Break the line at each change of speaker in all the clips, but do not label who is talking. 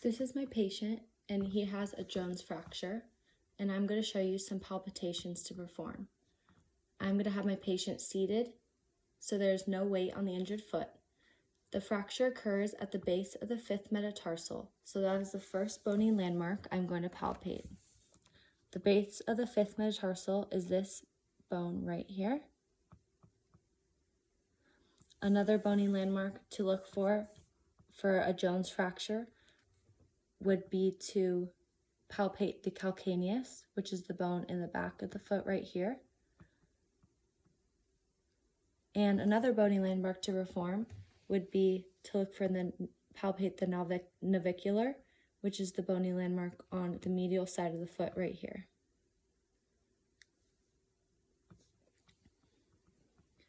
This is my patient, and he has a Jones fracture, and I'm going to show you some palpitations to perform. I'm going to have my patient seated so there's no weight on the injured foot. The fracture occurs at the base of the fifth metatarsal, so that is the first bony landmark I'm going to palpate. The base of the fifth metatarsal is this bone right here. Another bony landmark to look for a Jones fracture would be to palpate the calcaneus, which is the bone in the back of the foot right here. And another bony landmark to perform would be to look for palpate the navicular, which is the bony landmark on the medial side of the foot right here.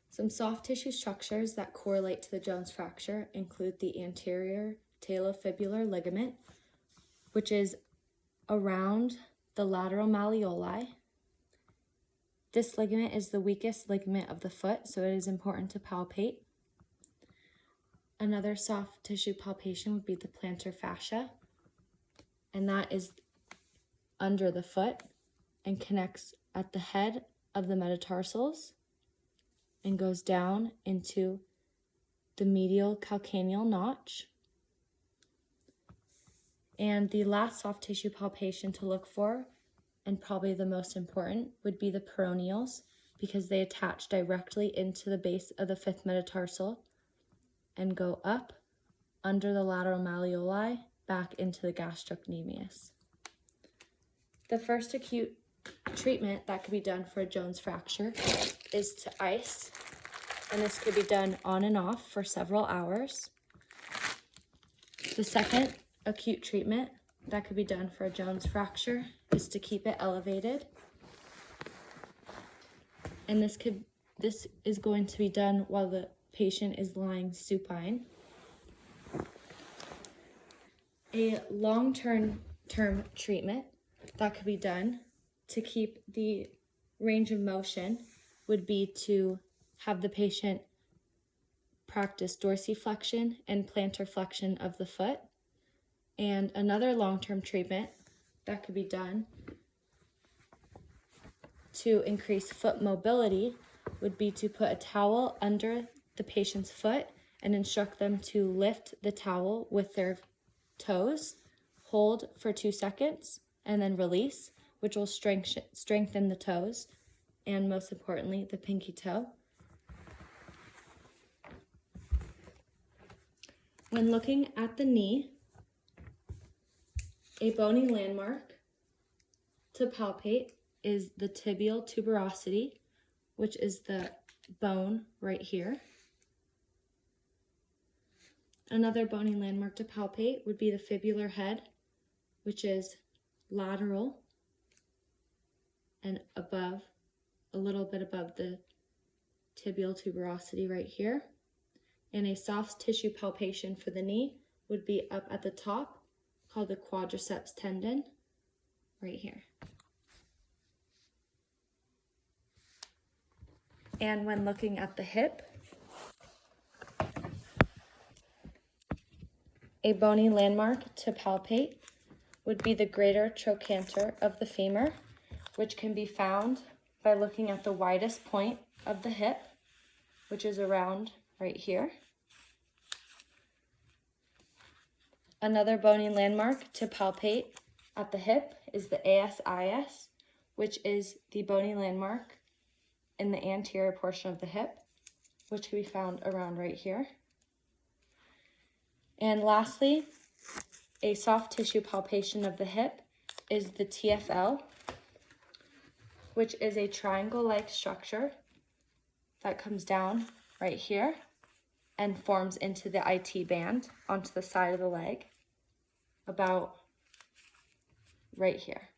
Some soft tissue structures that correlate to the Jones fracture include the anterior talofibular ligament, which is around the lateral malleoli. This ligament is the weakest ligament of the foot, so it is important to palpate. Another soft tissue palpation would be the plantar fascia, and that is under the foot and connects at the head of the metatarsals and goes down into the medial calcaneal notch. And the last soft tissue palpation to look for, and probably the most important, would be the peroneals, because they attach directly into the base of the fifth metatarsal and go up under the lateral malleoli back into the gastrocnemius. The first acute treatment that could be done for a Jones fracture is to ice, and this could be done on and off for several hours. The second acute treatment that could be done for a Jones fracture is to keep it elevated, and this is going to be done while the patient is lying supine. A long-term treatment that could be done to keep the range of motion would be to have the patient practice dorsiflexion and plantar flexion of the foot. And another long-term treatment that could be done to increase foot mobility would be to put a towel under the patient's foot and instruct them to lift the towel with their toes, hold for 2 seconds, and then release, which will strengthen the toes and, most importantly, the pinky toe. When looking at the knee, a bony landmark to palpate is the tibial tuberosity, which is the bone right here. Another bony landmark to palpate would be the fibular head, which is lateral and above, a little bit above the tibial tuberosity right here. And a soft tissue palpation for the knee would be up at the top, called the quadriceps tendon, right here. And when looking at the hip, a bony landmark to palpate would be the greater trochanter of the femur, which can be found by looking at the widest point of the hip, which is around right here. Another bony landmark to palpate at the hip is the ASIS, which is the bony landmark in the anterior portion of the hip, which can be found around right here. And lastly, a soft tissue palpation of the hip is the TFL, which is a triangle-like structure that comes down right here and forms into the IT band onto the side of the leg, about right here.